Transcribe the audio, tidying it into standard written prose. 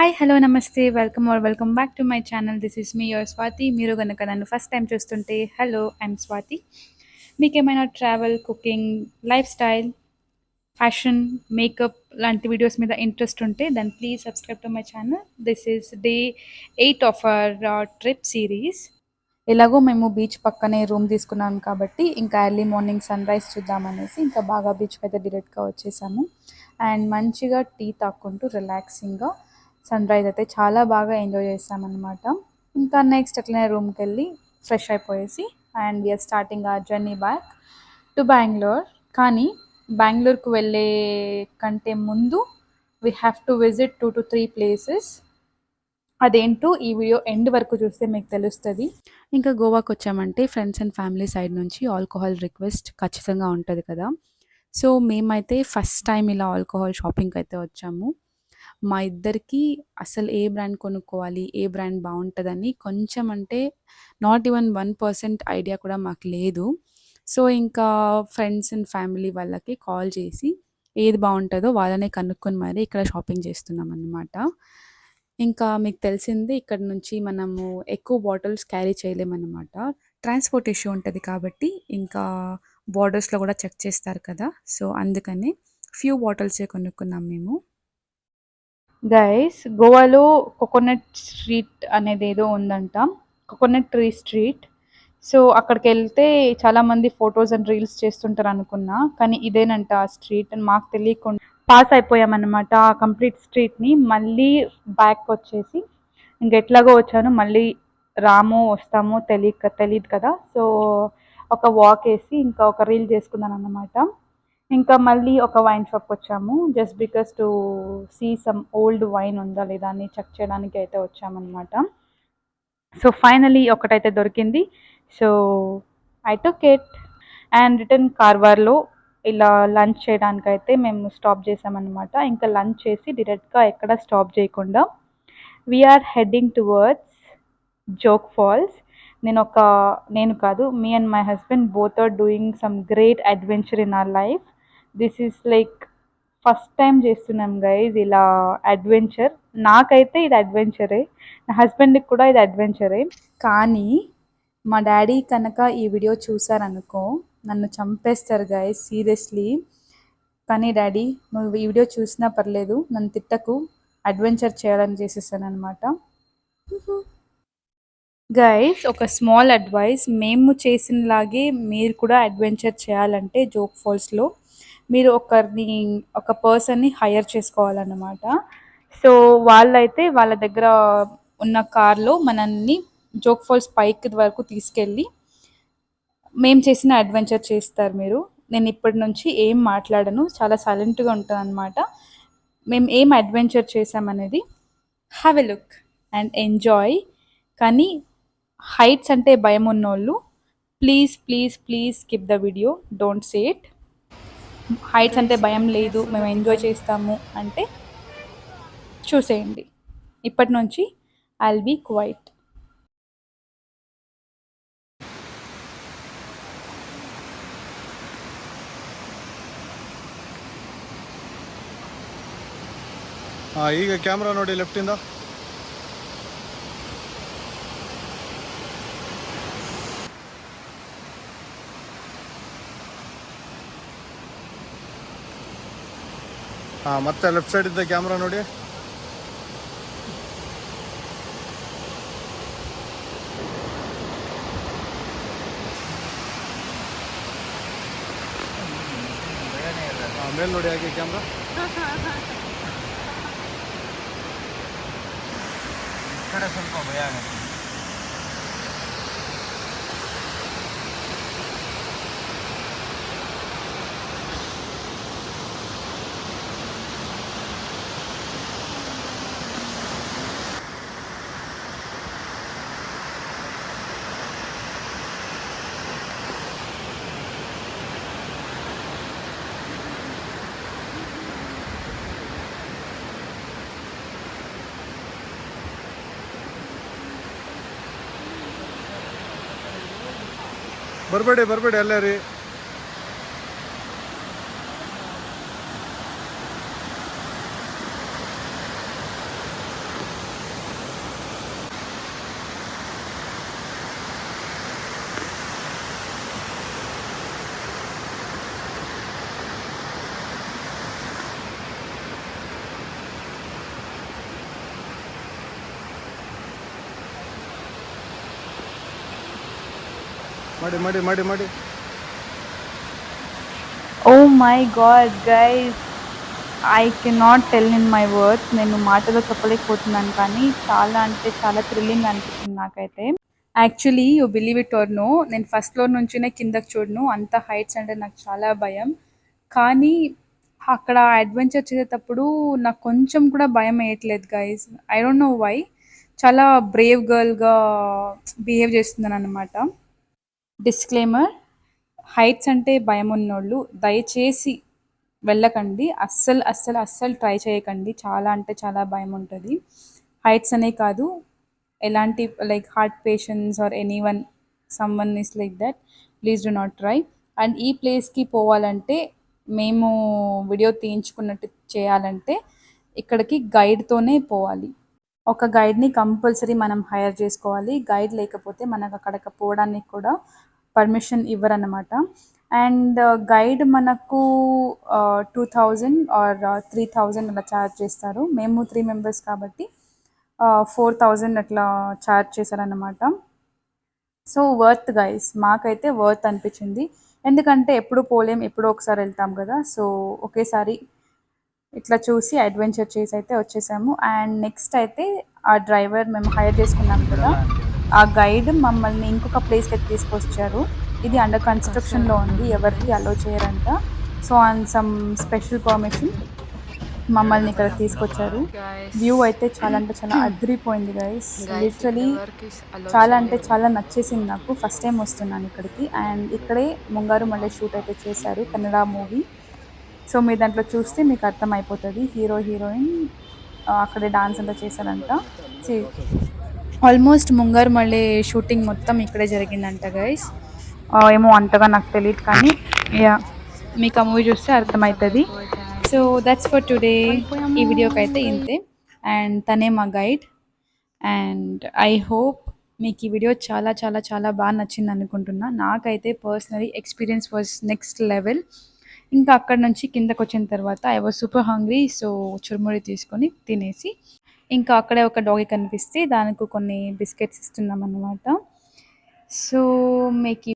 Hi! Hello! నమస్తే. Welcome back to my channel. This is me your Swathi. మీరు గనక నన్ను ఫస్ట్ టైమ్ చూస్తుంటే హలో! ఐయామ్ స్వాతి. మీకేమైనా travel, cooking, lifestyle, fashion, makeup లాంటి వీడియోస్ మీద ఇంట్రెస్ట్ ఉంటే then please subscribe to my channel. This is day 8 of our trip series. ఎలాగో మేము బీచ్ పక్కనే రూమ్ తీసుకున్నాం కాబట్టి ఇంకా ఎర్లీ మార్నింగ్ సన్‌రైజ్ చూద్దామనేసి ఇంకా బాగా బీచ్‌కైతే డైరెక్ట్‌గా వచ్చేసాము. అండ్ మంచిగా టీ తాక్కుంటూ రిలాక్సింగ్‌గా సన్‌రైజ్ అయితే చాలా బాగా ఎంజాయ్ చేశామన్నమాట. ఇంకా నెక్స్ట్ అట్లనే రూమ్‌కెళ్ళి ఫ్రెష్ అయిపోయేసి and we are starting our journey back to Bengaluru. కానీ బెంగుళూరుకు వెళ్ళే కంటే ముందు we have to visit 2-3 places. అదేంటో ఈ వీడియో ఎండ్ వరకు చూస్తే మీకు తెలుస్తది. ఇంకా గోవాకొచ్చామంటే ఫ్రెండ్స్ అండ్ ఫ్యామిలీ సైడ్ నుంచి ఆల్కహాల్ రిక్వెస్ట్ ఖచ్చితంగా ఉంటది కదా! సో, మేమైతే ఫస్ట్ టైమ్ ఇలా ఆల్కహాల్ షాపింగ్‌కైతే వచ్చాము. మా ఇద్దరికీ అసలు ఏ బ్రాండ్ కొనుక్కోవాలి, ఏ బ్రాండ్ బావుంటదని కొంచెం అంటే నాట్ ఈవెన్ 1% ఐడియా కూడా మాకు లేదు. సో, ఇంకా ఫ్రెండ్స్ అండ్ ఫ్యామిలీ వాళ్ళకి కాల్ చేసి ఏది బావుంటదో వాళ్ళనే కనుక్కొని మరి ఇక్కడ షాపింగ్ చేస్తున్నామన్నమాట. ఇంకా మీకు తెలిసిందే ఇక్కడ నుంచి మనము ఎక్కువ బాటిల్స్ క్యారీ చేయలేమన్నమాట. ట్రాన్స్‌పోర్ట్ ఇష్యూ ఉంటది కాబట్టి ఇంకా బోర్డర్స్‌లో కూడా చెక్ చేస్తారు కదా! సో, అందుకని ఫ్యూ బాటిల్సే కొనుక్కున్నాం మేము. గైస్ గోవాలో కోకోనట్ స్ట్రీట్ అనేదేదో ఉందంట. Coconut tree street. సో, అక్కడికెళ్తే చాలామంది ఫోటోస్ అండ్ రీల్స్ చేస్తుంటారనుకున్నా. కానీ ఇదేనంట ఆ స్ట్రీట్ అని మాకు తెలియకుండా పాస్ అయిపోయామన్నమాట ఆ కంప్లీట్ స్ట్రీట్‌ని. మళ్ళీ బ్యాక్‌కొచ్చేసి ఇంకెట్లాగో వచ్చాను. మళ్ళీ రామో, వస్తామో తెలీదు కదా! సో, ఒక వాకేసి ఇంకా ఒక రీల్ చేసుకున్నానన్నమాట. ఇంకా మళ్ళీ ఒక వైన్ షాప్‌కొచ్చాము. Just because to see some old wine ఉందా లేదా అని చెక్ చేయడానికి అయితే వచ్చామన్నమాట. సో, ఫైనల్లీ ఒకటైతే దొరికింది. So, I took it and return కార్వార్‌లో ఇలా లంచ్ చేయడానికైతే మేము స్టాప్ చేశామన్నమాట. ఇంకా లంచ్ చేసి డైరెక్ట్‌గా ఎక్కడ స్టాప్ చేయకుండా we are heading towards Jog Falls. నేను కాదు, me and my husband both are doing some great adventure in our life. This is like first time చేస్తున్నాం గైస్ ఇలా అడ్వెంచర్. నాకైతే ఇది అడ్వెంచరే, నా హస్బెండ్కి కూడా ఇది అడ్వెంచరే. కానీ మా డాడీ కనుక ఈ వీడియో చూసారనుకో నన్ను చంపేస్తారు గైస్ సీరియస్లీ. కానీ డాడీ నువ్వు ఈ వీడియో చూసినా పర్లేదు, నన్ను తిట్టకు, అడ్వెంచర్ చేయాలని చేసేసానమాట. గైస్ ఒక స్మాల్ అడ్వైస్, మేము చేసినలాగే మీరు కూడా అడ్వెంచర్ చేయాలంటే జోగ్ ఫాల్స్లో మీరు ఒక పర్సన్ని హైర్ చేసుకోవాలన్నమాట. సో వాళ్ళైతే వాళ్ళ దగ్గర ఉన్న కార్లో మనల్ని జోగ్ ఫాల్స్ పైకి వరకు తీసుకెళ్ళి మేము చేసిన అడ్వెంచర్ చేస్తారు మీరు. నేను ఇప్పటి నుంచి ఏం మాట్లాడను, చాలా సైలెంట్గా ఉంటాను అనమాట. మేము ఏం అడ్వెంచర్ చేసామనేది have a look and enjoy. కానీ హైట్స్ అంటే భయం ఉన్నోళ్ళు please please please skip the video, don't say it. Heights అంటే భయం లేదు, మేము ఎంజాయ్ చేస్తాము అంటే చూసేయండి. ఇప్పటి నుంచి ఐ విల్ బీ క్వైట్. ಈಗ ಕ್ಯಾಮ್ರಾ ನೋಡಿ ಲೆಫ್ಟಿಂದ. ಮತ್ತೆ ಲೆಫ್ಟ್ ಸೈಡ್ ಇದ್ದ ಕ್ಯಾಮ್ರಾ ನೋಡಿ. ಮೇಲೆ ನೋಡಿ ಹಾಗೆ ಕ್ಯಾಮ್ರಾ. ಕಡೆ ಸ್ವಲ್ಪ ಭಯ ಆಗುತ್ತೆ. ಬರಬೇಡಿ ಅಲ್ಲೇ ರೀ. మడి మడి మడి మడి oh my god guys, I cannot tell in my words. నేను మాటలో చెప్పలేకపోతున్నాను, కానీ చాలా అంటే చాలా థ్రిల్లింగ్ అనిపించింది నాకైతే. Actually you believe it or no, నేను ఫస్ట్ ఫ్లోర్ నుంచినే కిందకి చూడను, అంత హైట్స్ అంటే నాకు చాలా భయం. కానీ అక్కడ అడ్వెంచర్ చేసేటప్పుడు నాకు కొంచెం కూడా భయం వేయట్లేదు guys. I don't know why. చాలా బ్రేవ్ గర్ల్గా బిహేవ్ చేస్తున్నాను అనమాట. డిస్క్లైమర్: హైట్స్ అంటే భయం ఉన్నోళ్ళు దయచేసి వెళ్ళకండి. అస్సలు అస్సలు అస్సలు ట్రై చేయకండి. చాలా అంటే చాలా భయం ఉంటుంది. హైట్స్ అనే కాదు, ఎలాంటి like heart patients or any one, someone is like that, please do not try. And ఈ ప్లేస్కి పోవాలంటే, మేము వీడియో తీయించుకున్నట్టు చేయాలంటే ఇక్కడికి గైడ్తోనే పోవాలి. ఒక గైడ్ని కంపల్సరీ మనం హైర్ చేసుకోవాలి. గైడ్ లేకపోతే మనకు అక్కడికి పోవడానికి కూడా పర్మిషన్ ఇవ్వరన్నమాట. అండ్ గైడ్ మనకు 2000 ఆర్ 3000 అలా ఛార్జ్ చేస్తారు. మేము 3 మెంబర్స్ కాబట్టి 4000 అట్లా ఛార్జ్ చేశారన్నమాట. సో వర్త్ గైస్, మాకైతే వర్త్ అనిపించింది. ఎందుకంటే ఎప్పుడు పోలేం, ఎప్పుడో ఒకసారి వెళ్తాం కదా. సో ఒకేసారి ఇట్లా చూసి అడ్వెంచర్ చేసి అయితే వచ్చేసాము. అండ్ నెక్స్ట్ అయితే ఆ డ్రైవర్, మేము హైర్ చేసుకున్నాం కదా, ఆ గైడ్ మమ్మల్ని ఇంకొక ప్లేస్కి అయితే తీసుకొచ్చారు. ఇది అండర్ కన్స్ట్రక్షన్లో ఉంది, ఎవరికి అలో చేయరంట. So on some special permission మమ్మల్ని ఇక్కడ తీసుకొచ్చారు. వ్యూ అయితే చాలా అంటే చాలా అదిరిపోయింది గైస్. లిటరలీ చాలా అంటే చాలా నచ్చేసింది నాకు. ఫస్ట్ టైం వస్తున్నాను ఇక్కడికి. అండ్ ఇక్కడే ముంగారు మళ్ళీ షూట్ అయితే చేశారు, కన్నడ మూవీ. సో మీరు దాంట్లో చూస్తే మీకు అర్థమైపోతుంది. హీరో హీరోయిన్ అక్కడే డాన్స్ అంతా చేశారంట. ఆల్మోస్ట్ ముంగారు మళ్ళీ షూటింగ్ మొత్తం ఇక్కడే జరిగిందంట గైస్. ఏమో అంతగా నాకు తెలియదు, కానీ యా, మీకు ఆ మూవీ చూస్తే అర్థమవుతుంది. So that's for today. ఈ వీడియోకి అయితే ఇంతే. అండ్ తనే మా గైడ్. అండ్ ఐ హోప్ మీకు ఈ వీడియో చాలా చాలా చాలా బాగా నచ్చింది అనుకుంటున్నా. నాకైతే personally experience was next level. ఇంకా అక్కడ నుంచి కిందకు వచ్చిన తర్వాత I was super hungry. So churumuri తీసుకొని తినేసి, ఇంకా అక్కడే ఒక డాగి కనిపిస్తే దానికి కొన్ని బిస్కెట్స్ ఇస్తున్నాం అన్నమాట. సో మీకు